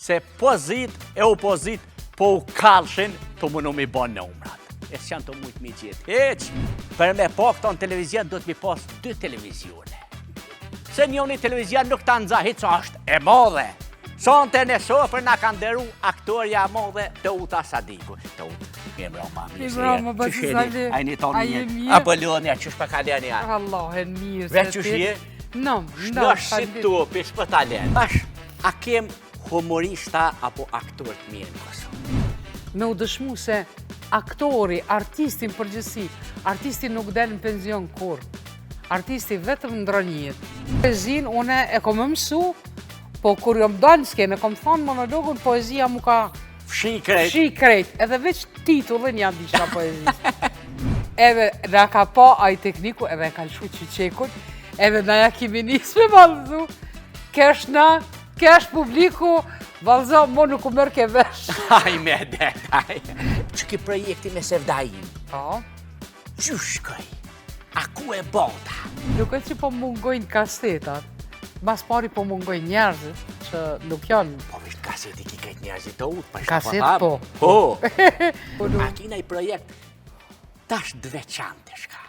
se pozit e opozit po u kalshin të mënu mi bon numrat. E s'janë të mujtë mi gjithë heq, për me po këto në televizion do të mi pas 2 televizione. Se njoni televizion nuk të nxahit që është e modhe. Sonte në sofër nga kanë deru aktorja modhe të Uta Sadiku. Të Uta, mirë broma, mirë. Ajni tonë mirë. Apo lënja, qësh për kaleni janë? Allahen mirë. Veç qësh je? Shnosh si tu, pish për talen. Bash, a kem humorista apo aktor të mirë në Kosovë? Me u dëshmu se aktori, artistin përgjësi, artisti nuk del në penzion kur. Artisti vetëm ndronjit. Poezin, une e kom mësu, po kur jom dalë s'kene, kom thonë monologun, poezia mu ka fshi krejt, edhe veç titullin janë disha poezis. Edhe nga ka pa aj tekniku, edhe ka lëshu qyqekun, edhe na ja kimi nisë me valëzu, kesh na, kesh publiku, valëzo, mo nuk u mërë ke vesh. Aj me detaj, që ki projekti me Sevdajin, që shkoj, a ku e bota? Nuk e që po mungojnë kasetat, mas pari po mungojnë njerëzit, që nuk janë... Po vishtë kaseti ki kajtë njerëzit të utë, Kaset po. Po. A kina i projekt tash dveçante shka.